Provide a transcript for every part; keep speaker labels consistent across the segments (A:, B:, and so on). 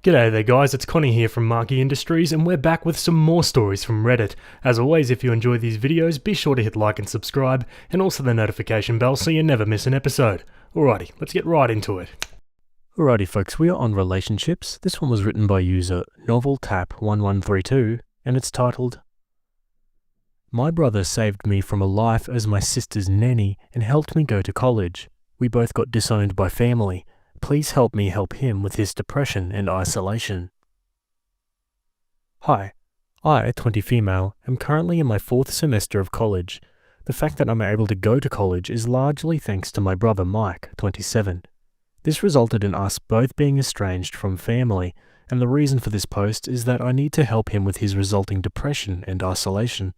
A: G'day there guys, it's Connie here from Marky Industries and we're back with some more stories from Reddit. As always, if you enjoy these videos, be sure to hit like and subscribe, and also the notification bell so you never miss an episode. Alrighty, let's get right into it. Alrighty folks, we are on relationships. This one was written by user NovelTap1132 and it's titled, "My brother saved me from a life as my sister's nanny and helped me go to college. We both got disowned by family. Please help me help him with his depression and isolation." Hi, I, 20 female, am currently in my 4th semester of college. The fact that I'm able to go to college is largely thanks to my brother Mike, 27. This resulted in us both being estranged from family, and the reason for this post is that I need to help him with his resulting depression and isolation.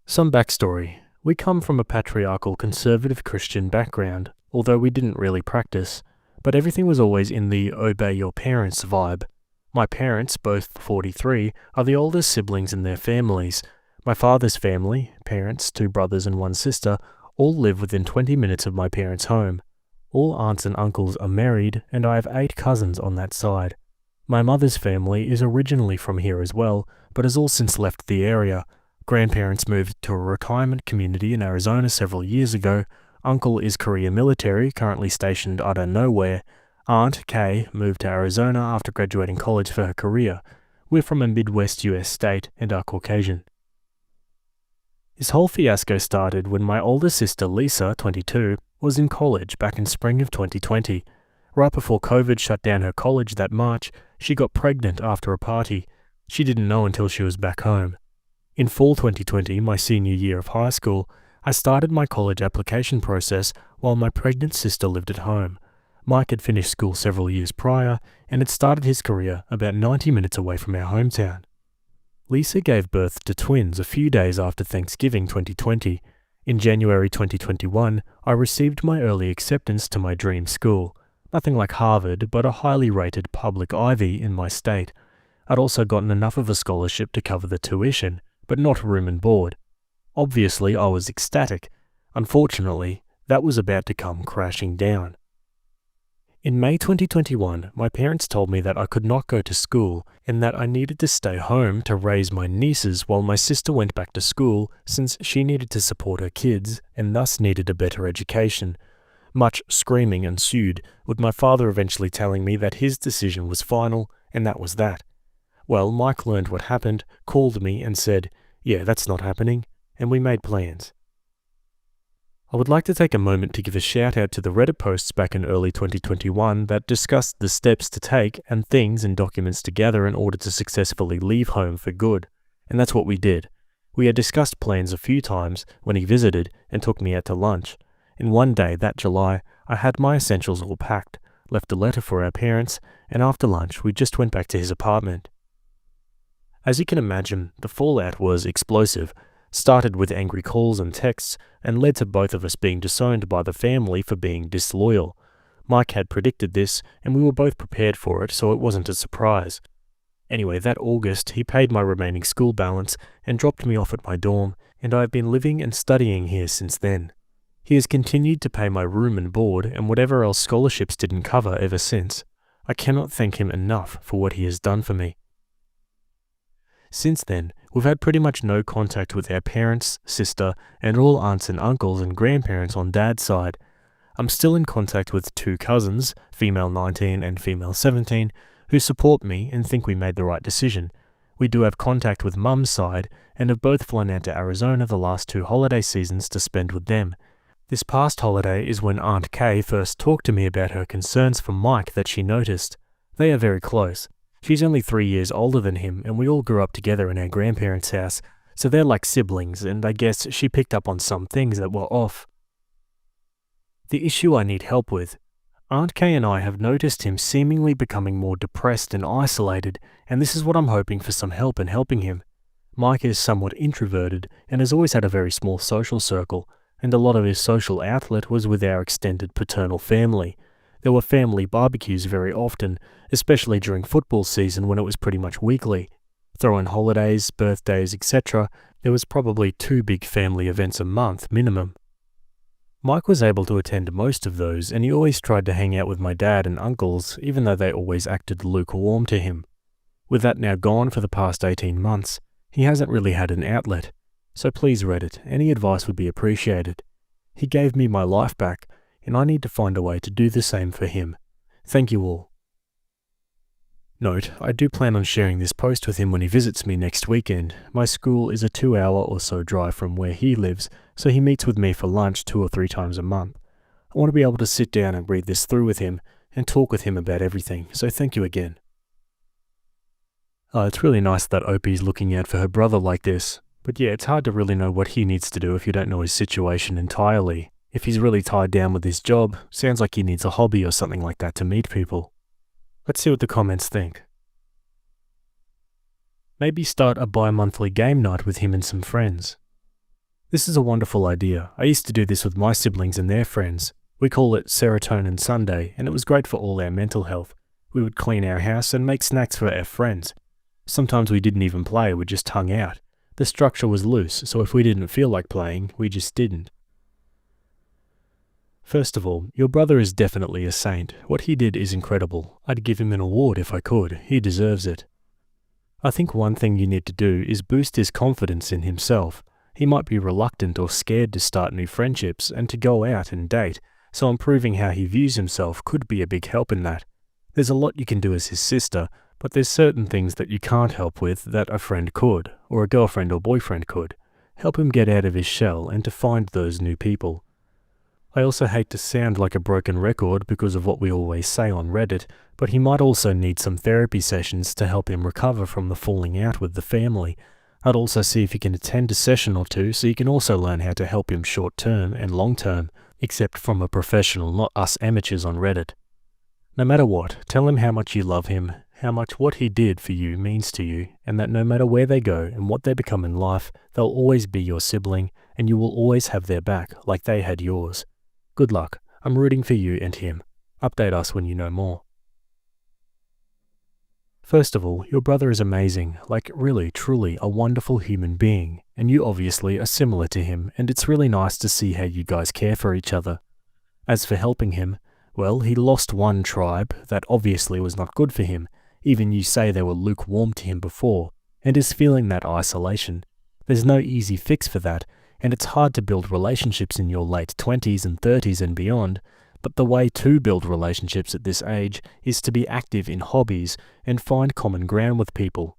A: Some backstory. We come from a patriarchal conservative Christian background, although we didn't really practice. But everything was always in the obey your parents vibe. My parents, both 43, are the oldest siblings in their families. My father's family, parents, 2 brothers and 1 sister, all live within 20 minutes of my parents' home. All aunts and uncles are married, and I have 8 cousins on that side. My mother's family is originally from here as well, but has all since left the area. Grandparents moved to a retirement community in Arizona several years ago. Uncle is Korea military, currently stationed I don't know where. Aunt, Kay, moved to Arizona after graduating college for her career. We're from a Midwest US state and are Caucasian. This whole fiasco started when my older sister Lisa, 22, was in college back in spring of 2020. Right before COVID shut down her college that March, she got pregnant after a party. She didn't know until she was back home. In fall 2020, my senior year of high school, I started my college application process while my pregnant sister lived at home. Mike had finished school several years prior and had started his career about 90 minutes away from our hometown. Lisa gave birth to twins a few days after Thanksgiving 2020. In January 2021, I received my early acceptance to my dream school. Nothing like Harvard, but a highly rated public Ivy in my state. I'd also gotten enough of a scholarship to cover the tuition, but not room and board. Obviously, I was ecstatic. Unfortunately, that was about to come crashing down. In May 2021, my parents told me that I could not go to school and that I needed to stay home to raise my nieces while my sister went back to school since she needed to support her kids and thus needed a better education. Much screaming ensued, with my father eventually telling me that his decision was final and that was that. Well, Mike learned what happened, called me and said, "Yeah, that's not happening," and we made plans. I would like to take a moment to give a shout out to the Reddit posts back in early 2021 that discussed the steps to take and things and documents to gather in order to successfully leave home for good. And that's what we did. We had discussed plans a few times when he visited and took me out to lunch. And one day that July, I had my essentials all packed, left a letter for our parents, and after lunch we just went back to his apartment. As you can imagine, the fallout was explosive. Started with angry calls and texts, and led to both of us being disowned by the family for being disloyal. Mike had predicted this, and we were both prepared for it, so it wasn't a surprise. Anyway, that August, he paid my remaining school balance and dropped me off at my dorm, and I have been living and studying here since then. He has continued to pay my room and board and whatever else scholarships didn't cover ever since. I cannot thank him enough for what he has done for me. Since then, we've had pretty much no contact with our parents, sister, and all aunts and uncles and grandparents on Dad's side. I'm still in contact with 2 cousins, female 19 and female 17, who support me and think we made the right decision. We do have contact with Mum's side and have both flown out to Arizona the last 2 holiday seasons to spend with them. This past holiday is when Aunt Kay first talked to me about her concerns for Mike that she noticed. They are very close. She's only 3 years older than him, and we all grew up together in our grandparents' house, so they're like siblings, and I guess she picked up on some things that were off. The issue I need help with. Aunt Kay and I have noticed him seemingly becoming more depressed and isolated, and this is what I'm hoping for some help in helping him. Mike is somewhat introverted and has always had a very small social circle, and a lot of his social outlet was with our extended paternal family. There were family barbecues very often, especially during football season when it was pretty much weekly. Throw in holidays, birthdays, etc. There was probably 2 big family events a month minimum. Mike was able to attend most of those, and he always tried to hang out with my dad and uncles, even though they always acted lukewarm to him. With that now gone for the past 18 months, he hasn't really had an outlet. So please Reddit, any advice would be appreciated. He gave me my life back, and I need to find a way to do the same for him. Thank you all. Note, I do plan on sharing this post with him when he visits me next weekend. My school is a 2-hour or so drive from where he lives, so he meets with me for lunch 2 or 3 times a month. I want to be able to sit down and read this through with him and talk with him about everything, so thank you again. It's really nice that Opie's looking out for her brother like this, but yeah, it's hard to really know what he needs to do if you don't know his situation entirely. If he's really tied down with his job, sounds like he needs a hobby or something like that to meet people. Let's see what the comments think. Maybe start a bi-monthly game night with him and some friends. This is a wonderful idea. I used to do this with my siblings and their friends. We call it Serotonin Sunday, and it was great for all our mental health. We would clean our house and make snacks for our friends. Sometimes we didn't even play, we just hung out. The structure was loose, so if we didn't feel like playing, we just didn't. First of all, your brother is definitely a saint. What he did is incredible. I'd give him an award if I could. He deserves it. I think one thing you need to do is boost his confidence in himself. He might be reluctant or scared to start new friendships and to go out and date, so improving how he views himself could be a big help in that. There's a lot you can do as his sister, but there's certain things that you can't help with that a friend could, or a girlfriend or boyfriend could. Help him get out of his shell and to find those new people. I also hate to sound like a broken record because of what we always say on Reddit, but he might also need some therapy sessions to help him recover from the falling out with the family. I'd also see if you can attend a session or two so you can also learn how to help him short term and long term, except from a professional, not us amateurs on Reddit. No matter what, tell him how much you love him, how much what he did for you means to you, and that no matter where they go and what they become in life, they'll always be your sibling, and you will always have their back like they had yours. Good luck. I'm rooting for you and him. Update us when you know more. First of all, your brother is amazing, like really, truly a wonderful human being, and you obviously are similar to him, and it's really nice to see how you guys care for each other. As for helping him, well, he lost one tribe that obviously was not good for him. Even you say they were lukewarm to him before, and is feeling that isolation. There's no easy fix for that, and it's hard to build relationships in your late 20s and 30s and beyond, but the way to build relationships at this age is to be active in hobbies and find common ground with people.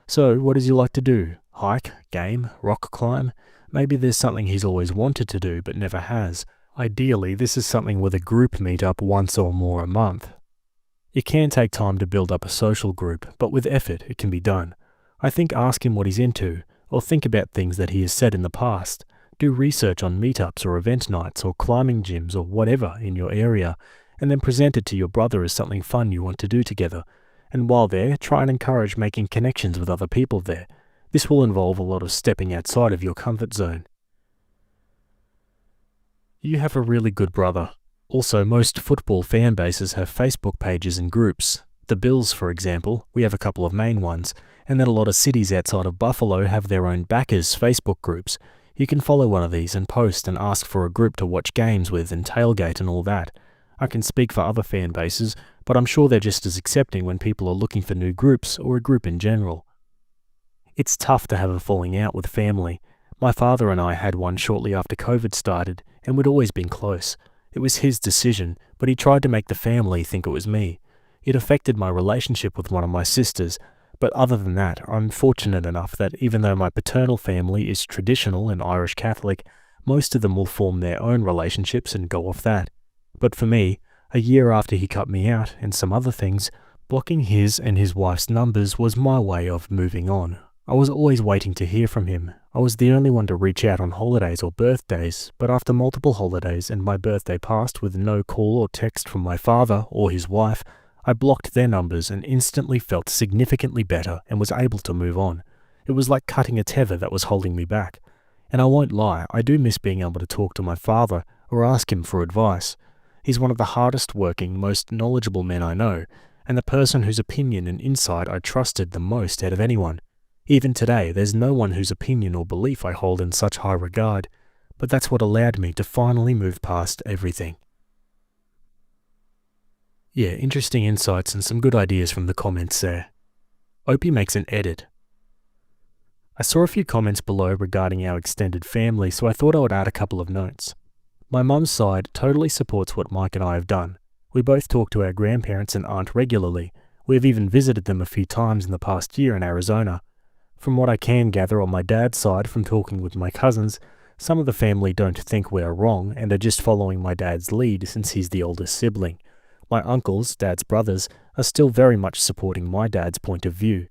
A: So, what does he like to do? Hike, game, rock climb? Maybe there's something he's always wanted to do but never has. Ideally, this is something with a group meetup once or more a month. It can take time to build up a social group, but with effort it can be done. I think ask him what he's into, or think about things that he has said in the past. Do research on meetups or event nights or climbing gyms or whatever in your area, and then present it to your brother as something fun you want to do together. And while there, try and encourage making connections with other people there. This will involve a lot of stepping outside of your comfort zone. You have a really good brother. Also, most football fan bases have Facebook pages and groups. The Bills, for example, we have a couple of main ones, and then a lot of cities outside of Buffalo have their own backers Facebook groups. You can follow one of these and post and ask for a group to watch games with and tailgate and all that. I can speak for other fan bases, but I'm sure they're just as accepting when people are looking for new groups or a group in general. It's tough to have a falling out with family. My father and I had one shortly after COVID started, and we'd always been close. It was his decision, but he tried to make the family think it was me. It affected my relationship with one of my sisters, but other than that, I'm fortunate enough that even though my paternal family is traditional and Irish Catholic, most of them will form their own relationships and go off that. But for me, a year after he cut me out and some other things, blocking his and his wife's numbers was my way of moving on. I was always waiting to hear from him. I was the only one to reach out on holidays or birthdays, but after multiple holidays and my birthday passed with no call or text from my father or his wife, I blocked their numbers and instantly felt significantly better and was able to move on. It was like cutting a tether that was holding me back. And I won't lie, I do miss being able to talk to my father or ask him for advice. He's one of the hardest working, most knowledgeable men I know, and the person whose opinion and insight I trusted the most out of anyone. Even today, there's no one whose opinion or belief I hold in such high regard, but that's what allowed me to finally move past everything. Yeah, interesting insights and some good ideas from the comments there. Opie makes an edit. I saw a few comments below regarding our extended family, so I thought I would add a couple of notes. My mum's side totally supports what Mike and I have done. We both talk to our grandparents and aunt regularly. We have even visited them a few times in the past year in Arizona. From what I can gather on my dad's side from talking with my cousins, some of the family don't think we are wrong and are just following my dad's lead since he's the oldest sibling. My uncles, dad's brothers, are still very much supporting my dad's point of view.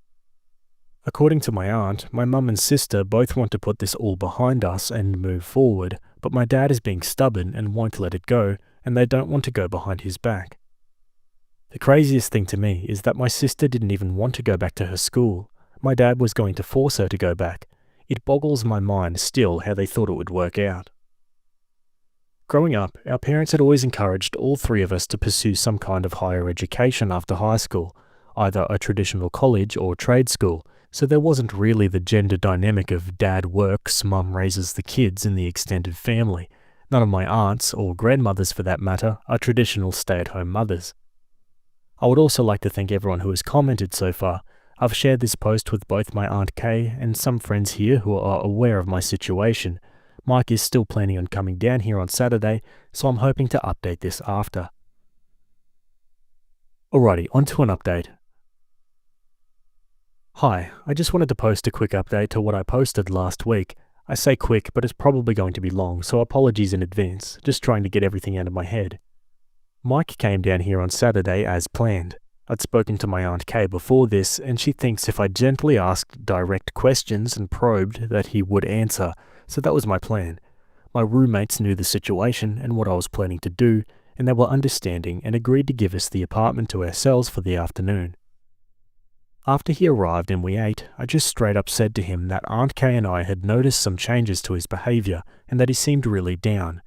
A: According to my aunt, my mum and sister both want to put this all behind us and move forward, but my dad is being stubborn and won't let it go, and they don't want to go behind his back. The craziest thing to me is that my sister didn't even want to go back to her school. My dad was going to force her to go back. It boggles my mind still how they thought it would work out. Growing up, our parents had always encouraged all three of us to pursue some kind of higher education after high school, either a traditional college or trade school, so there wasn't really the gender dynamic of dad works, mum raises the kids in the extended family. None of my aunts, or grandmothers for that matter, are traditional stay-at-home mothers. I would also like to thank everyone who has commented so far. I've shared this post with both my Aunt Kay and some friends here who are aware of my situation. Mike is still planning on coming down here on Saturday, so I'm hoping to update this after. Alrighty, on to an update. Hi, I just wanted to post a quick update to what I posted last week. I say quick, but it's probably going to be long, so apologies in advance, just trying to get everything out of my head. Mike came down here on Saturday as planned. I'd spoken to my Aunt Kay before this, and she thinks if I gently asked direct questions and probed that he would answer, so that was my plan. My roommates knew the situation and what I was planning to do, and they were understanding and agreed to give us the apartment to ourselves for the afternoon. After he arrived and we ate, I just straight up said to him that Aunt Kay and I had noticed some changes to his behaviour and that he seemed really down.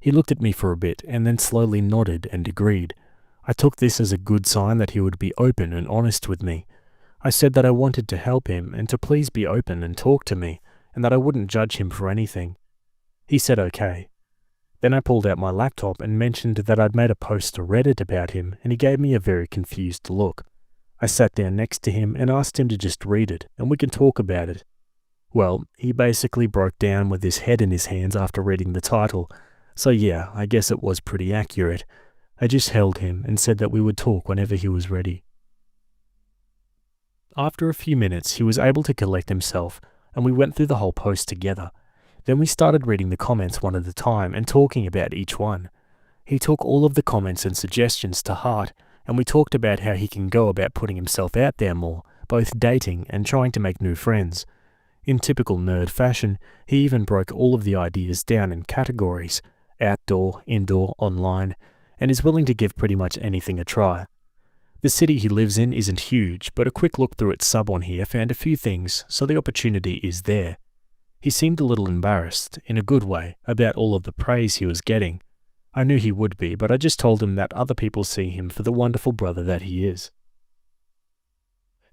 A: He looked at me for a bit and then slowly nodded and agreed. I took this as a good sign that he would be open and honest with me. I said that I wanted to help him and to please be open and talk to me, and that I wouldn't judge him for anything. He said okay. Then I pulled out my laptop and mentioned that I'd made a post to Reddit about him, and he gave me a very confused look. I sat down next to him and asked him to just read it, and we can talk about it. Well, he basically broke down with his head in his hands after reading the title, so yeah, I guess it was pretty accurate. I just held him and said that we would talk whenever he was ready. After a few minutes, he was able to collect himself, and we went through the whole post together. Then we started reading the comments one at a time and talking about each one. He took all of the comments and suggestions to heart, and we talked about how he can go about putting himself out there more, both dating and trying to make new friends. In typical nerd fashion, he even broke all of the ideas down in categories: outdoor, indoor, online, and is willing to give pretty much anything a try. The city he lives in isn't huge, but a quick look through its sub on here found a few things, so the opportunity is there. He seemed a little embarrassed, in a good way, about all of the praise he was getting. I knew he would be, but I just told him that other people see him for the wonderful brother that he is.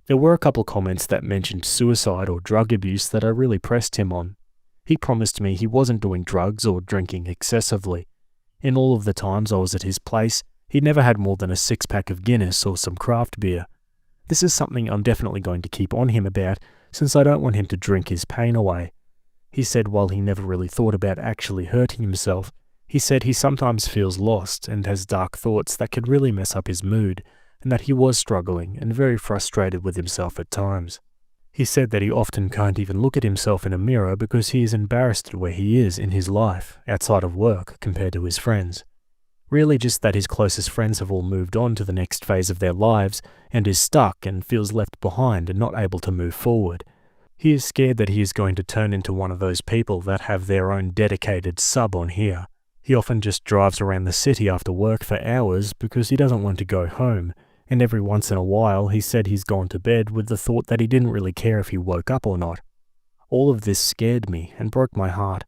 A: There were a couple comments that mentioned suicide or drug abuse that I really pressed him on. He promised me he wasn't doing drugs or drinking excessively. In all of the times I was at his place, he never had more than a 6-pack of Guinness or some craft beer. This is something I'm definitely going to keep on him about, since I don't want him to drink his pain away. He said while he never really thought about actually hurting himself, he said he sometimes feels lost and has dark thoughts that could really mess up his mood, and that he was struggling and very frustrated with himself at times. He said that he often can't even look at himself in a mirror because he is embarrassed at where he is in his life, outside of work, compared to his friends. Really just that his closest friends have all moved on to the next phase of their lives and is stuck and feels left behind and not able to move forward. He is scared that he is going to turn into one of those people that have their own dedicated sub on here. He often just drives around the city after work for hours because he doesn't want to go home, and every once in a while he said he's gone to bed with the thought that he didn't really care if he woke up or not. All of this scared me and broke my heart.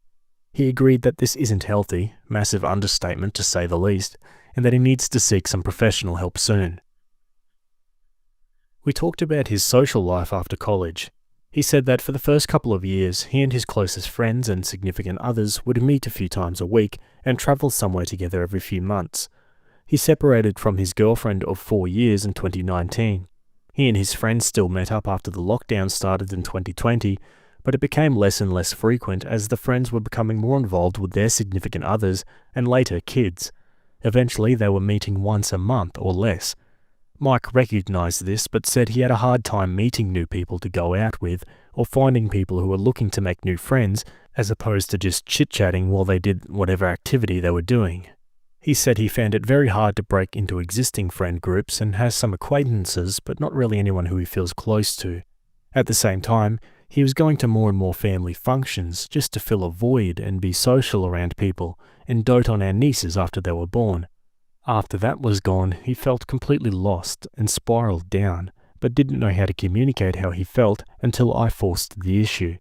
A: He agreed that this isn't healthy, massive understatement to say the least, and that he needs to seek some professional help soon. We talked about his social life after college. He said that for the first couple of years, he and his closest friends and significant others would meet a few times a week and travel somewhere together every few months. He separated from his girlfriend of 4 years in 2019. He and his friends still met up after the lockdown started in 2020, but it became less and less frequent as the friends were becoming more involved with their significant others and later kids. Eventually, they were meeting once a month or less. Mike recognized this but said he had a hard time meeting new people to go out with or finding people who were looking to make new friends as opposed to just chit-chatting while they did whatever activity they were doing. He said he found it very hard to break into existing friend groups and has some acquaintances but not really anyone who he feels close to. At the same time, he was going to more and more family functions just to fill a void and be social around people and dote on our nieces after they were born. After that was gone, he felt completely lost and spiraled down, but didn't know how to communicate how he felt until I forced the issue.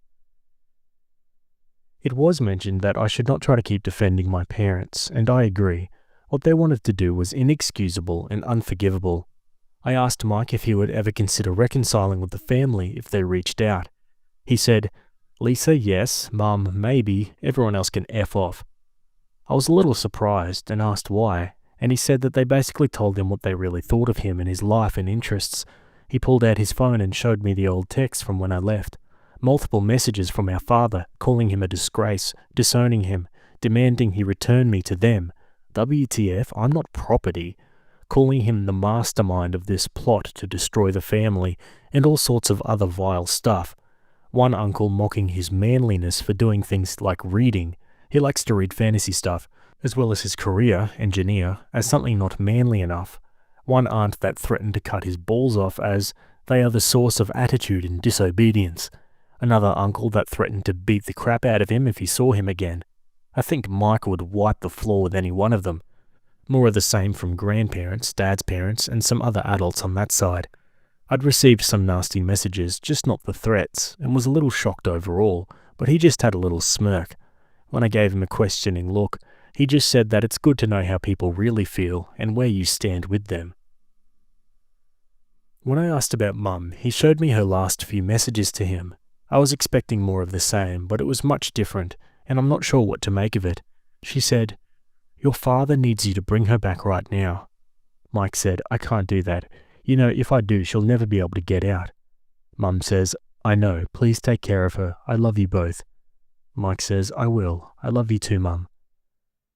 A: It was mentioned that I should not try to keep defending my parents, and I agree. What they wanted to do was inexcusable and unforgivable. I asked Mike if he would ever consider reconciling with the family if they reached out. He said, "Lisa, yes, Mum, maybe, everyone else can F off." I was a little surprised and asked why, and he said that they basically told him what they really thought of him and his life and interests. He pulled out his phone and showed me the old texts from when I left. Multiple messages from our father, calling him a disgrace, disowning him, demanding he return me to them. WTF, I'm not property. Calling him the mastermind of this plot to destroy the family, and all sorts of other vile stuff. One uncle mocking his manliness for doing things like reading. He likes to read fantasy stuff, as well as his career, engineer, as something not manly enough. One aunt that threatened to cut his balls off as they are the source of attitude and disobedience. Another uncle that threatened to beat the crap out of him if he saw him again. I think Mike would wipe the floor with any one of them. More of the same from grandparents, dad's parents, and some other adults on that side. I'd received some nasty messages, just not the threats, and was a little shocked overall, but he just had a little smirk. When I gave him a questioning look, he just said that it's good to know how people really feel and where you stand with them. When I asked about Mum, he showed me her last few messages to him. I was expecting more of the same, but it was much different, and I'm not sure what to make of it. She said, "Your father needs you to bring her back right now." Mike said, "I can't do that. You know, if I do, she'll never be able to get out." Mum says, "I know, please take care of her. I love you both." Mike says, "I will. I love you too, Mum."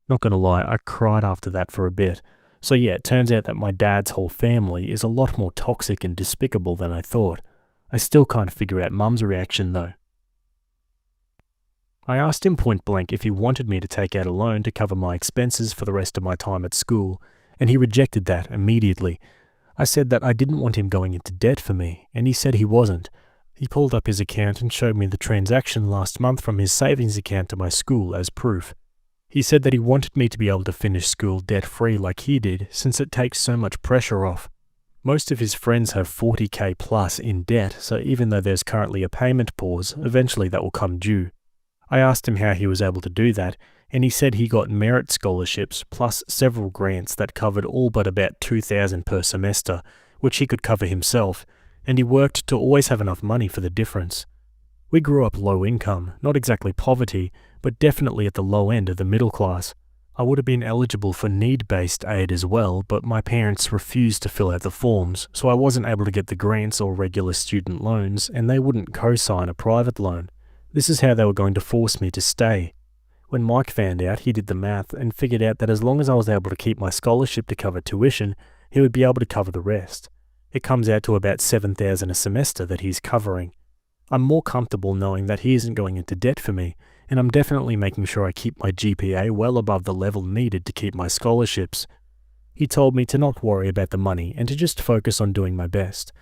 A: Not gonna lie, I cried after that for a bit. So yeah, it turns out that my dad's whole family is a lot more toxic and despicable than I thought. I still can't figure out Mum's reaction though. I asked him point blank if he wanted me to take out a loan to cover my expenses for the rest of my time at school, and he rejected that immediately. I said that I didn't want him going into debt for me, and he said he wasn't. He pulled up his account and showed me the transaction last month from his savings account to my school as proof. He said that he wanted me to be able to finish school debt-free like he did, since it takes so much pressure off. Most of his friends have 40k plus in debt, so even though there's currently a payment pause, eventually that will come due. I asked him how he was able to do that, and he said he got merit scholarships plus several grants that covered all but about $2,000 per semester, which he could cover himself, and he worked to always have enough money for the difference. We grew up low income, not exactly poverty, but definitely at the low end of the middle class. I would have been eligible for need-based aid as well, but my parents refused to fill out the forms, so I wasn't able to get the grants or regular student loans, and they wouldn't co-sign a private loan. This is how they were going to force me to stay. When Mike found out, he did the math and figured out that as long as I was able to keep my scholarship to cover tuition, he would be able to cover the rest. It comes out to about $7,000 a semester that he's covering. I'm more comfortable knowing that he isn't going into debt for me, and I'm definitely making sure I keep my GPA well above the level needed to keep my scholarships. He told me to not worry about the money and to just focus on doing my best.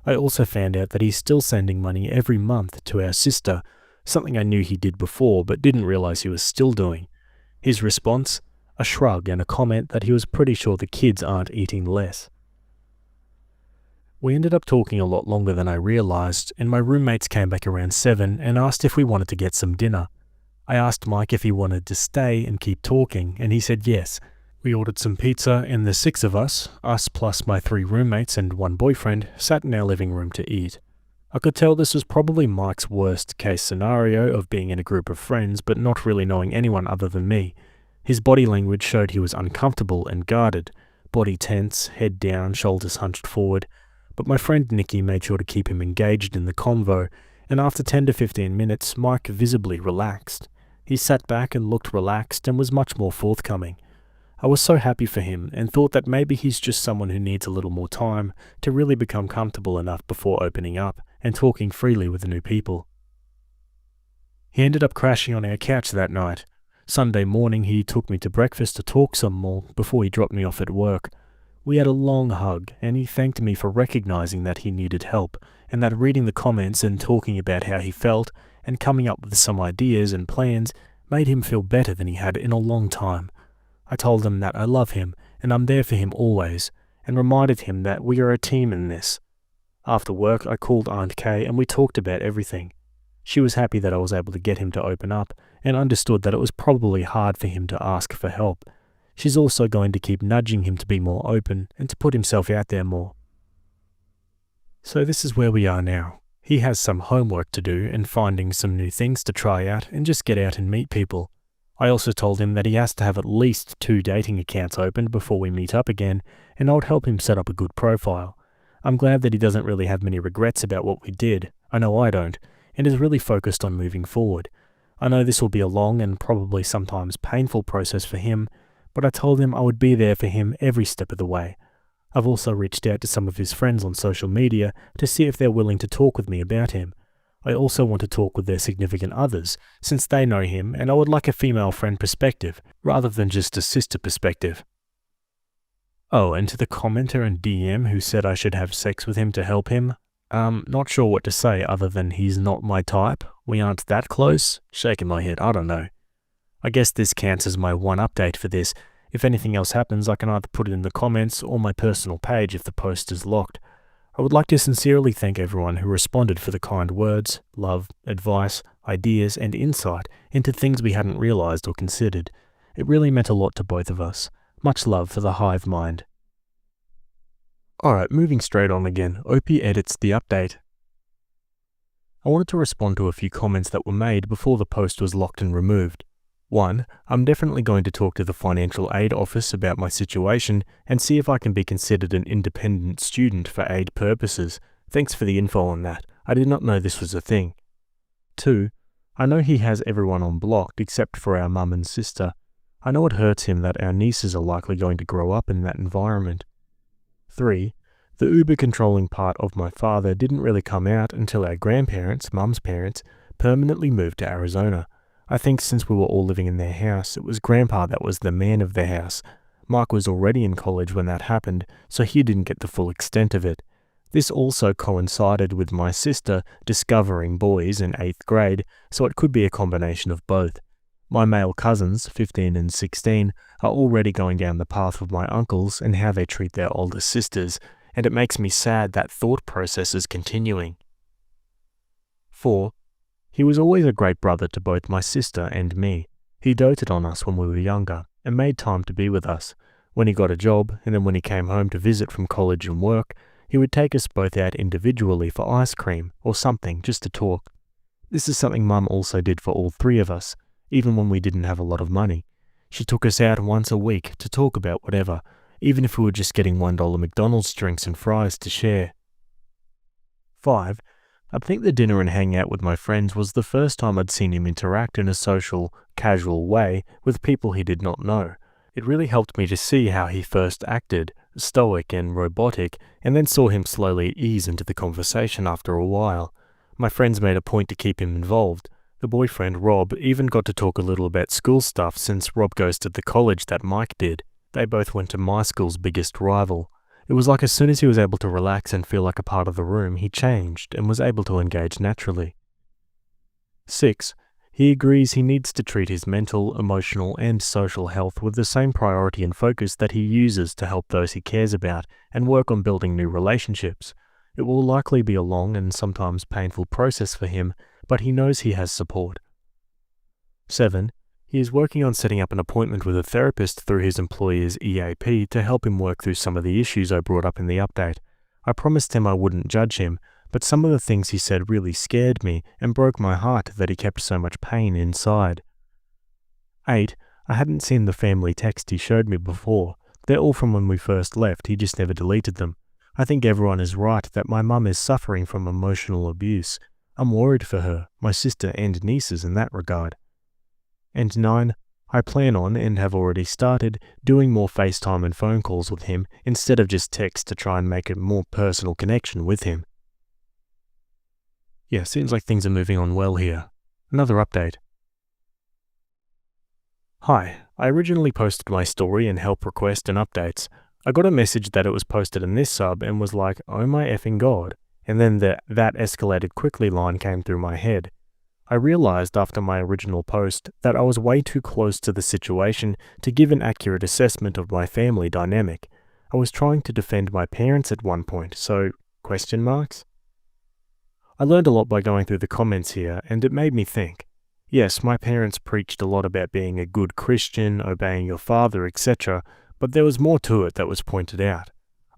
A: I also found out that he's still sending money every month to our sister, something I knew he did before but didn't realize he was still doing. His response? A shrug and a comment that he was pretty sure the kids aren't eating less. We ended up talking a lot longer than I realized, and my roommates came back around 7 and asked if we wanted to get some dinner. I asked Mike if he wanted to stay and keep talking, and he said yes. We ordered some pizza, and the 6 of us plus my 3 roommates and 1 boyfriend, sat in our living room to eat. I could tell this was probably Mike's worst case scenario of being in a group of friends but not really knowing anyone other than me. His body language showed he was uncomfortable and guarded, body tense, head down, shoulders hunched forward, but my friend Nikki made sure to keep him engaged in the convo, and after 10 to 15 minutes, Mike visibly relaxed. He sat back and looked relaxed and was much more forthcoming. I was so happy for him and thought that maybe he's just someone who needs a little more time to really become comfortable enough before opening up and talking freely with new people. He ended up crashing on our couch that night. Sunday morning he took me to breakfast to talk some more before he dropped me off at work. We had a long hug and he thanked me for recognizing that he needed help and that reading the comments and talking about how he felt and coming up with some ideas and plans made him feel better than he had in a long time. I told him that I love him and I'm there for him always, and reminded him that we are a team in this. After work, I called Aunt Kay and we talked about everything. She was happy that I was able to get him to open up and understood that it was probably hard for him to ask for help. She's also going to keep nudging him to be more open and to put himself out there more. So this is where we are now. He has some homework to do and finding some new things to try out and just get out and meet people. I also told him that he has to have at least 2 dating accounts opened before we meet up again, and I would help him set up a good profile. I'm glad that he doesn't really have many regrets about what we did, I know I don't, and is really focused on moving forward. I know this will be a long and probably sometimes painful process for him, but I told him I would be there for him every step of the way. I've also reached out to some of his friends on social media to see if they're willing to talk with me about him. I also want to talk with their significant others, since they know him, and I would like a female friend perspective, rather than just a sister perspective. Oh, and to the commenter and DM who said I should have sex with him to help him, not sure what to say other than he's not my type, we aren't that close, shaking my head, I don't know. I guess this counts as my one update for this. If anything else happens, I can either put it in the comments or my personal page if the post is locked. I would like to sincerely thank everyone who responded for the kind words, love, advice, ideas, and insight into things we hadn't realized or considered. It really meant a lot to both of us. Much love for the hive mind. Alright, moving straight on again, Opie edits the update. I wanted to respond to a few comments that were made before the post was locked and removed. 1. I'm definitely going to talk to the financial aid office about my situation and see if I can be considered an independent student for aid purposes. Thanks for the info on that. I did not know this was a thing. 2. I know he has everyone on blocked except for our mum and sister. I know it hurts him that our nieces are likely going to grow up in that environment. 3. The uber-controlling part of my father didn't really come out until our grandparents, mum's parents, permanently moved to Arizona. I think since we were all living in their house, it was Grandpa that was the man of the house. Mike was already in college when that happened, so he didn't get the full extent of it. This also coincided with my sister discovering boys in 8th grade, so it could be a combination of both. My male cousins, 15 and 16, are already going down the path of my uncles and how they treat their older sisters, and it makes me sad that thought process is continuing. 4. He was always a great brother to both my sister and me. He doted on us when we were younger and made time to be with us. When he got a job, and then when he came home to visit from college and work, he would take us both out individually for ice cream or something just to talk. This is something Mum also did for all 3 of us, even when we didn't have a lot of money. She took us out once a week to talk about whatever, even if we were just getting $1 McDonald's drinks and fries to share. 5. I think the dinner and hangout with my friends was the first time I'd seen him interact in a social, casual way with people he did not know. It really helped me to see how he first acted, stoic and robotic, and then saw him slowly ease into the conversation after a while. My friends made a point to keep him involved. The boyfriend, Rob, even got to talk a little about school stuff since Rob goes to the college that Mike did. They both went to my school's biggest rival. It was like as soon as he was able to relax and feel like a part of the room, he changed and was able to engage naturally. 6. He agrees he needs to treat his mental, emotional, and social health with the same priority and focus that he uses to help those he cares about and work on building new relationships. It will likely be a long and sometimes painful process for him, but he knows he has support. 7. He is working on setting up an appointment with a therapist through his employer's EAP to help him work through some of the issues I brought up in the update. I promised him I wouldn't judge him, but some of the things he said really scared me and broke my heart that he kept so much pain inside. 8. I hadn't seen the family text he showed me before. They're all from when we first left, he just never deleted them. I think everyone is right that my mum is suffering from emotional abuse. I'm worried for her, my sister and nieces in that regard. And 9. I plan on, and have already started, doing more FaceTime and phone calls with him instead of just text to try and make a more personal connection with him. Yeah, seems like things are moving on well here. Another update. Hi, I originally posted my story and help request and updates. I got a message that it was posted in this sub and was like, oh my effing god, and then the "that escalated quickly" line came through my head. I realized after my original post that I was way too close to the situation to give an accurate assessment of my family dynamic. I was trying to defend my parents at one point, so question marks? I learned a lot by going through the comments here, and it made me think. Yes, my parents preached a lot about being a good Christian, obeying your father, etc., but there was more to it that was pointed out.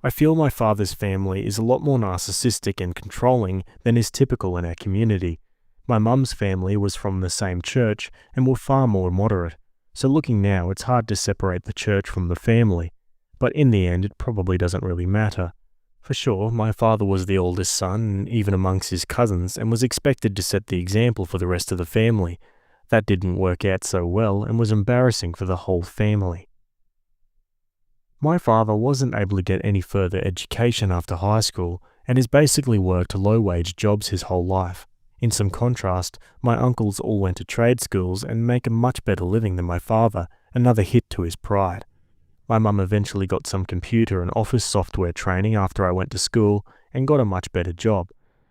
A: I feel my father's family is a lot more narcissistic and controlling than is typical in our community. My mum's family was from the same church and were far more moderate, so looking now it's hard to separate the church from the family, but in the end it probably doesn't really matter. For sure, my father was the oldest son, even amongst his cousins, and was expected to set the example for the rest of the family. That didn't work out so well and was embarrassing for the whole family. My father wasn't able to get any further education after high school and has basically worked low-wage jobs his whole life. In some contrast, my uncles all went to trade schools and make a much better living than my father, another hit to his pride. My mum eventually got some computer and office software training after I went to school and got a much better job.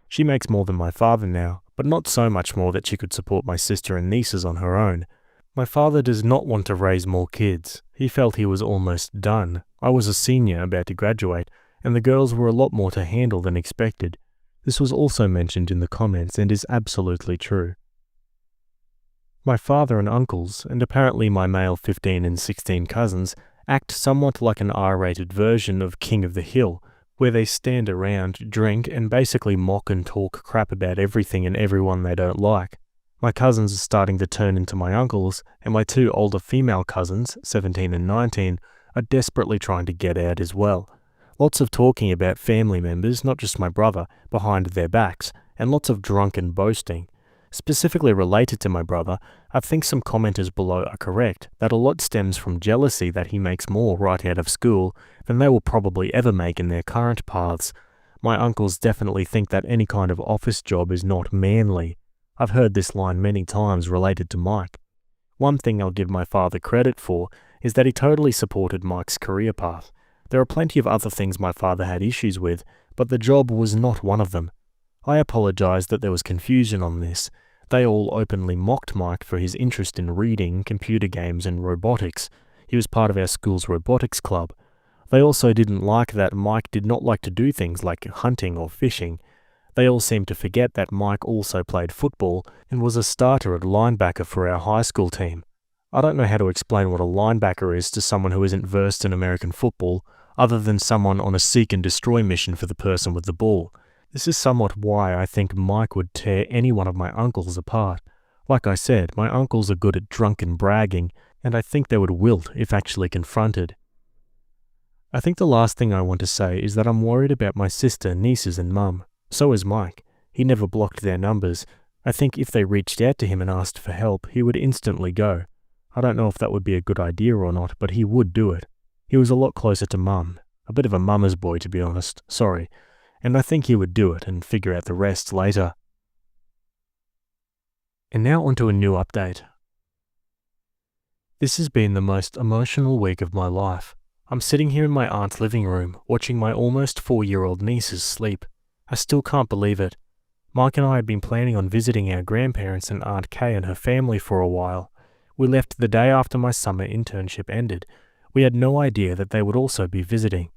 A: She makes more than my father now, but not so much more that she could support my sister and nieces on her own. My father does not want to raise more kids. He felt he was almost done. I was a senior about to graduate, and the girls were a lot more to handle than expected. This was also mentioned in the comments and is absolutely true. My father and uncles, and apparently my male 15 and 16 cousins, act somewhat like an R-rated version of King of the Hill, where they stand around, drink, and basically mock and talk crap about everything and everyone they don't like. My cousins are starting to turn into my uncles, and my 2 older female cousins, 17 and 19, are desperately trying to get out as well. Lots of talking about family members, not just my brother, behind their backs, and lots of drunken boasting. Specifically related to my brother, I think some commenters below are correct that a lot stems from jealousy that he makes more right out of school than they will probably ever make in their current paths. My uncles definitely think that any kind of office job is not manly. I've heard this line many times related to Mike. One thing I'll give my father credit for is that he totally supported Mike's career path. There are plenty of other things my father had issues with, but the job was not one of them. I apologize that there was confusion on this. They all openly mocked Mike for his interest in reading, computer games, and robotics. He was part of our school's robotics club. They also didn't like that Mike did not like to do things like hunting or fishing. They all seemed to forget that Mike also played football and was a starter at linebacker for our high school team. I don't know how to explain what a linebacker is to someone who isn't versed in American football, other than someone on a seek and destroy mission for the person with the ball. This is somewhat why I think Mike would tear any one of my uncles apart. Like I said, my uncles are good at drunken bragging, and I think they would wilt if actually confronted. I think the last thing I want to say is that I'm worried about my sister, nieces, and mum. So is Mike. He never blocked their numbers. I think if they reached out to him and asked for help, he would instantly go. I don't know if that would be a good idea or not, but he would do it. He was a lot closer to mum. A bit of a mama's boy, to be honest. Sorry. And I think he would do it and figure out the rest later. And now onto a new update. This has been the most emotional week of my life. I'm sitting here in my aunt's living room, watching my almost 4-year-old nieces sleep. I still can't believe it. Mike and I had been planning on visiting our grandparents and Aunt Kay and her family for a while. We left the day after my summer internship ended. We had no idea that they would also be visiting.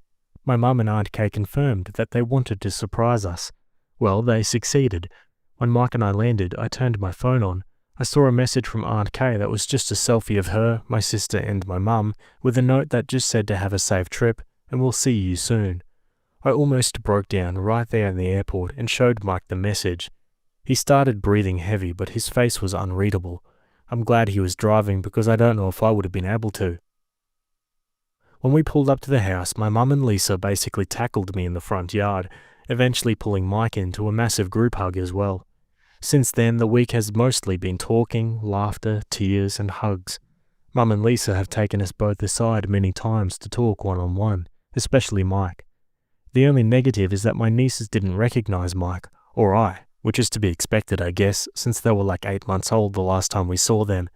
A: My mum and Aunt Kay confirmed that they wanted to surprise us. Well, they succeeded. When Mike and I landed, I turned my phone on. I saw a message from Aunt Kay that was just a selfie of her, my sister and my mum, with a note that just said to have a safe trip, and we'll see you soon. I almost broke down right there in the airport and showed Mike the message. He started breathing heavy, but his face was unreadable. I'm glad he was driving because I don't know if I would have been able to. When we pulled up to the house, my mum and Lisa basically tackled me in the front yard, eventually pulling Mike into a massive group hug as well. Since then, the week has mostly been talking, laughter, tears, and hugs. Mum and Lisa have taken us both aside many times to talk one-on-one, especially Mike. The only negative is that my nieces didn't recognize Mike, or I, which is to be expected, I guess, since they were like 8 months old the last time we saw them.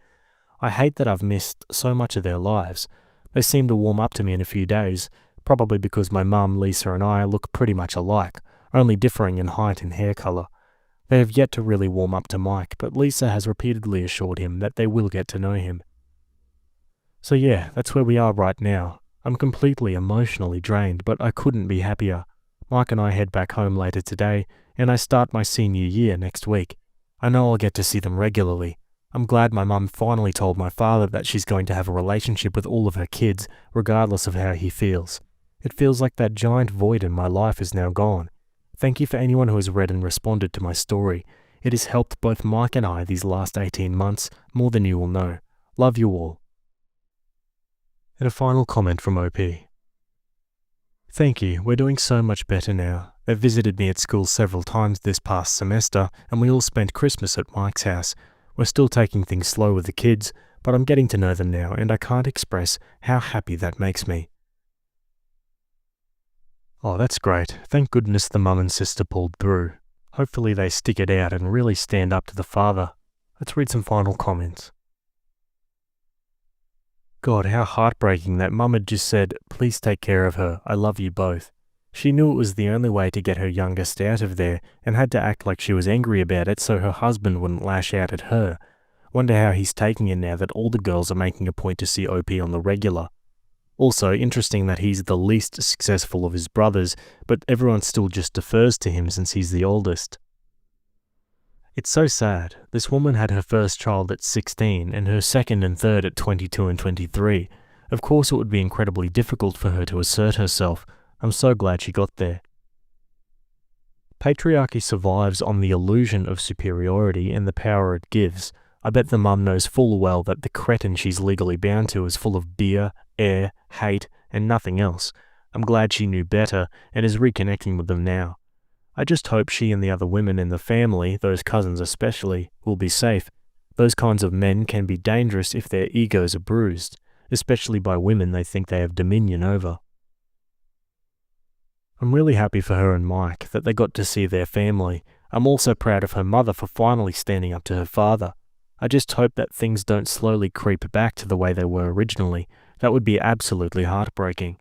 A: I hate that I've missed so much of their lives. They seem to warm up to me in a few days, probably because my mum, Lisa, and I look pretty much alike, only differing in height and hair colour. They have yet to really warm up to Mike, but Lisa has repeatedly assured him that they will get to know him. So yeah, that's where we are right now. I'm completely emotionally drained, but I couldn't be happier. Mike and I head back home later today, and I start my senior year next week. I know I'll get to see them regularly. I'm glad my mum finally told my father that she's going to have a relationship with all of her kids, regardless of how he feels. It feels like that giant void in my life is now gone. Thank you for anyone who has read and responded to my story. It has helped both Mike and I these last 18 months more than you will know. Love you all. And a final comment from OP. Thank you, we're doing so much better now. They visited me at school several times this past semester, and we all spent Christmas at Mike's house. We're still taking things slow with the kids, but I'm getting to know them now, and I can't express how happy that makes me. Oh, that's great. Thank goodness the mum and sister pulled through. Hopefully they stick it out and really stand up to the father. Let's read some final comments. God, how heartbreaking that mum had just said, "Please take care of her, I love you both." She knew it was the only way to get her youngest out of there and had to act like she was angry about it so her husband wouldn't lash out at her. Wonder how he's taking it now that all the girls are making a point to see OP on the regular. Also, interesting that he's the least successful of his brothers, but everyone still just defers to him since he's the oldest. It's so sad. This woman had her first child at 16 and her second and third at 22 and 23. Of course it would be incredibly difficult for her to assert herself. I'm so glad she got there. Patriarchy survives on the illusion of superiority and the power it gives. I bet the mum knows full well that the cretin she's legally bound to is full of beer, air, hate, and nothing else. I'm glad she knew better and is reconnecting with them now. I just hope she and the other women in the family, those cousins especially, will be safe. Those kinds of men can be dangerous if their egos are bruised, especially by women they think they have dominion over. I'm really happy for her and Mike that they got to see their family. I'm also proud of her mother for finally standing up to her father. I just hope that things don't slowly creep back to the way they were originally. That would be absolutely heartbreaking.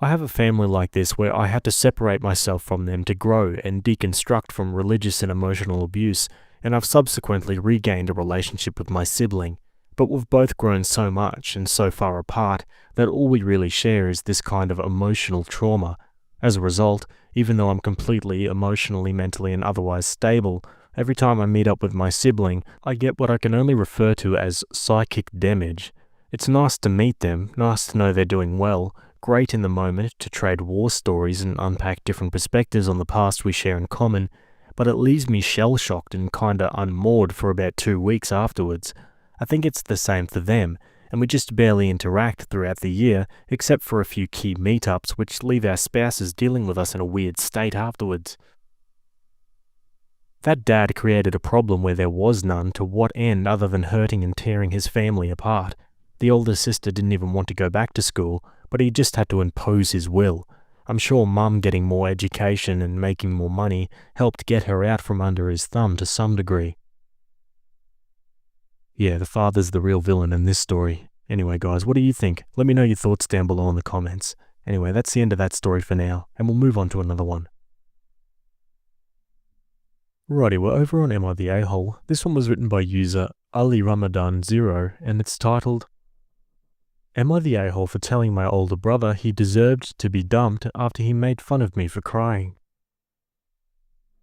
A: I have a family like this where I had to separate myself from them to grow and deconstruct from religious and emotional abuse, and I've subsequently regained a relationship with my sibling. But we've both grown so much and so far apart that all we really share is this kind of emotional trauma. As a result, even though I'm completely emotionally, mentally, and otherwise stable, every time I meet up with my sibling, I get what I can only refer to as psychic damage. It's nice to meet them, nice to know they're doing well, great in the moment to trade war stories and unpack different perspectives on the past we share in common, but it leaves me shell-shocked and kinda unmoored for about 2 weeks afterwards. I think it's the same for them, and we just barely interact throughout the year, except for a few key meetups which leave our spouses dealing with us in a weird state afterwards. That dad created a problem where there was none. To what end other than hurting and tearing his family apart? The older sister didn't even want to go back to school, but he just had to impose his will. I'm sure Mum getting more education and making more money helped get her out from under his thumb to some degree. Yeah, the father's the real villain in this story. Anyway guys, what do you think? Let me know your thoughts down below in the comments. Anyway, that's the end of that story for now, and we'll move on to another one. Righty, we're over on Am I the A-Hole? This one was written by user Ali Ramadan 0, and it's titled, Am I the a-hole for telling my older brother he deserved to be dumped after he made fun of me for crying?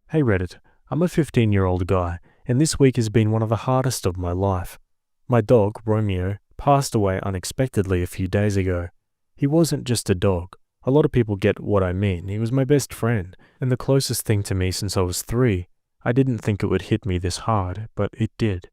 A: Hey Reddit, I'm a 15-year-old guy, and this week has been one of the hardest of my life. My dog, Romeo, passed away unexpectedly a few days ago. He wasn't just a dog. A lot of people get what I mean. He was my best friend, and the closest thing to me since I was 3. I didn't think it would hit me this hard, but it did.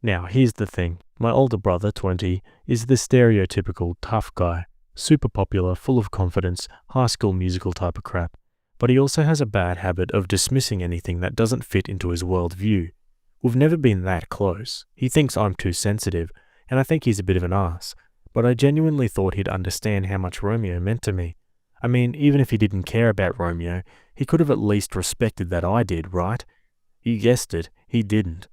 A: Now, here's the thing. My older brother, 20, is the stereotypical tough guy. Super popular, full of confidence, High School Musical type of crap. But he also has a bad habit of dismissing anything that doesn't fit into his worldview. We've never been that close. He thinks I'm too sensitive, and I think he's a bit of an ass. But I genuinely thought he'd understand how much Romeo meant to me. I mean, even if he didn't care about Romeo, he could have at least respected that I did, right? You guessed it, he didn't.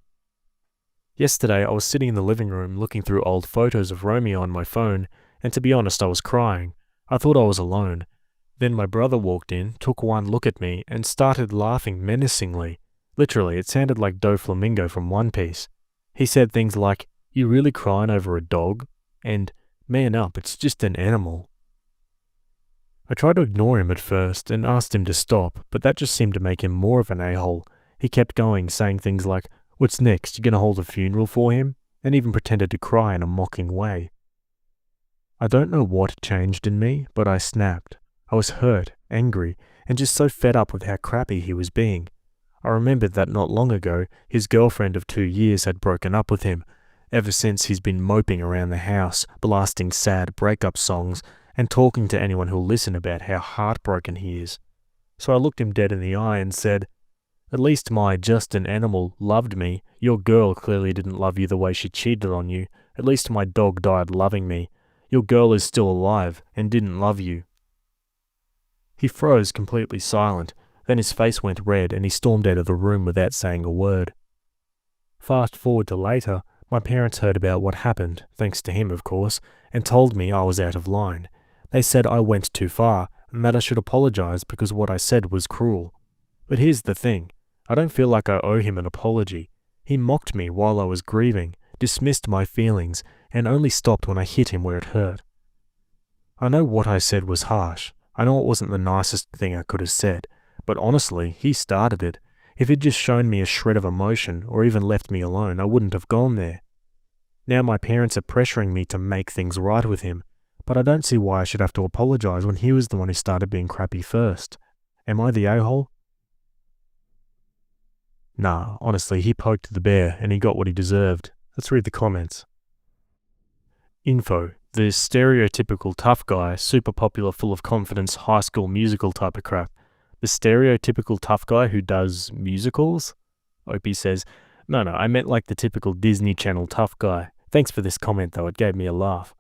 A: Yesterday, I was sitting in the living room looking through old photos of Romeo on my phone, and to be honest, I was crying. I thought I was alone. Then my brother walked in, took one look at me, and started laughing menacingly. Literally, it sounded like Doflamingo from One Piece. He said things like, "You really crying over a dog?" and "Man up, it's just an animal." I tried to ignore him at first and asked him to stop, but that just seemed to make him more of an a-hole. He kept going, saying things like, "What's next, you gonna hold a funeral for him?" and even pretended to cry in a mocking way. I don't know what changed in me, but I snapped. I was hurt, angry, and just so fed up with how crappy he was being. I remembered that not long ago, his girlfriend of 2 years had broken up with him. Ever since, he's been moping around the house, blasting sad breakup songs, and talking to anyone who'll listen about how heartbroken he is. So I looked him dead in the eye and said, "At least my just an animal loved me. Your girl clearly didn't love you the way she cheated on you. At least my dog died loving me. Your girl is still alive and didn't love you." He froze completely silent, then his face went red and he stormed out of the room without saying a word. Fast forward to later, my parents heard about what happened, thanks to him of course, and told me I was out of line. They said I went too far and that I should apologize because what I said was cruel. But here's the thing, I don't feel like I owe him an apology. He mocked me while I was grieving, dismissed my feelings, and only stopped when I hit him where it hurt. I know what I said was harsh. I know it wasn't the nicest thing I could have said, but honestly, he started it. If he'd just shown me a shred of emotion or even left me alone, I wouldn't have gone there. Now my parents are pressuring me to make things right with him, but I don't see why I should have to apologize when he was the one who started being crappy first. Am I the a-hole? Nah, honestly, he poked the bear and he got what he deserved. Let's read the comments. Info. The stereotypical tough guy, super popular, full of confidence, High School Musical type of crap. The stereotypical tough guy who does musicals? Opie says, No, I meant like the typical Disney Channel tough guy. Thanks for this comment though, it gave me a laugh.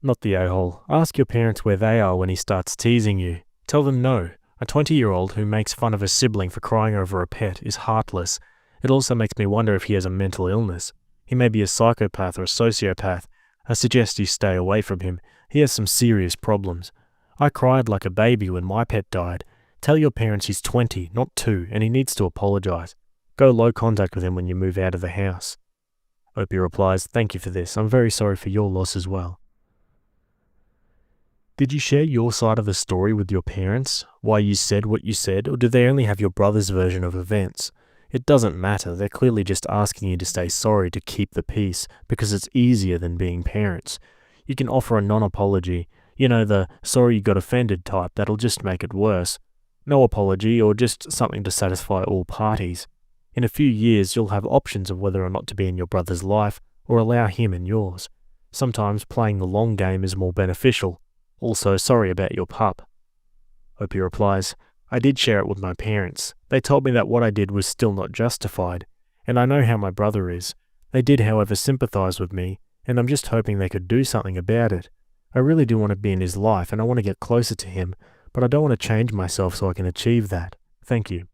A: Not the a-hole. Ask your parents where they are when he starts teasing you. Tell them no. A 20-year-old who makes fun of a sibling for crying over a pet is heartless. It also makes me wonder if he has a mental illness. He may be a psychopath or a sociopath. I suggest you stay away from him. He has some serious problems. I cried like a baby when my pet died. Tell your parents he's 20, not 2, and he needs to apologize. Go low contact with him when you move out of the house. Opie replies, Thank you for this. I'm very sorry for your loss as well. Did you share your side of the story with your parents? Why you said what you said, or do they only have your brother's version of events? It doesn't matter, they're clearly just asking you to stay sorry to keep the peace, because it's easier than being parents. You can offer a non-apology, the sorry you got offended type that'll just make it worse. No apology, or just something to satisfy all parties. In a few years, you'll have options of whether or not to be in your brother's life, or allow him in yours. Sometimes playing the long game is more beneficial. Also, sorry about your pup. Opie replies, I did share it with my parents. They told me that what I did was still not justified, and I know how my brother is. They did, however, sympathize with me, and I'm just hoping they could do something about it. I really do want to be in his life, and I want to get closer to him, but I don't want to change myself so I can achieve that. Thank you.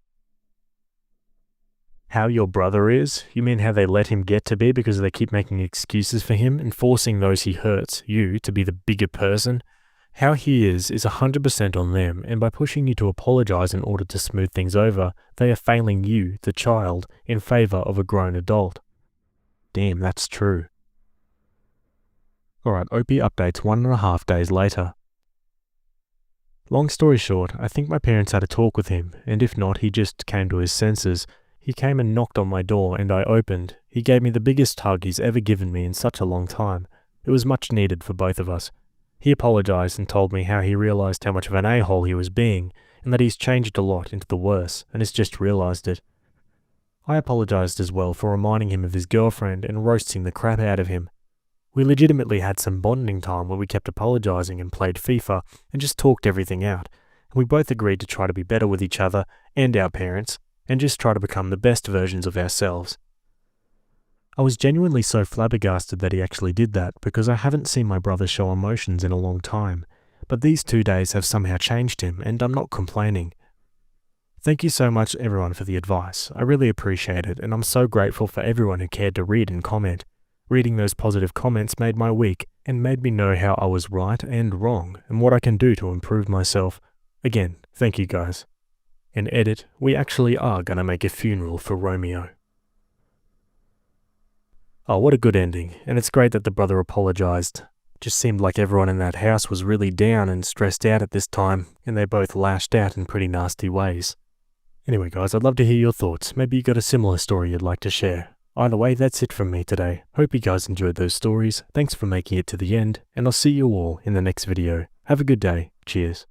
A: How your brother is? You mean how they let him get to be because they keep making excuses for him and forcing those he hurts, you, to be the bigger person? How he is 100% on them, and by pushing you to apologize in order to smooth things over, they are failing you, the child, in favor of a grown adult. Damn, that's true. Alright, Opie updates 1.5 days later. Long story short, I think my parents had a talk with him, and if not, he just came to his senses. He came and knocked on my door, and I opened. He gave me the biggest hug he's ever given me in such a long time. It was much needed for both of us. He apologized and told me how he realized how much of an a-hole he was being, and that he's changed a lot into the worse, and has just realized it. I apologized as well for reminding him of his girlfriend and roasting the crap out of him. We legitimately had some bonding time where we kept apologizing and played FIFA and just talked everything out, and we both agreed to try to be better with each other and our parents, and just try to become the best versions of ourselves. I was genuinely so flabbergasted that he actually did that, because I haven't seen my brother show emotions in a long time, but these 2 days have somehow changed him, and I'm not complaining. Thank you so much everyone for the advice. I really appreciate it, and I'm so grateful for everyone who cared to read and comment. Reading those positive comments made my week, and made me know how I was right and wrong, and what I can do to improve myself. Again, thank you guys. And edit, we actually are gonna make a funeral for Romeo. Oh, what a good ending, and it's great that the brother apologized. Just seemed like everyone in that house was really down and stressed out at this time, and they both lashed out in pretty nasty ways. Anyway guys, I'd love to hear your thoughts. Maybe you got a similar story you'd like to share. Either way, that's it from me today. Hope you guys enjoyed those stories. Thanks for making it to the end, and I'll see you all in the next video. Have a good day. Cheers.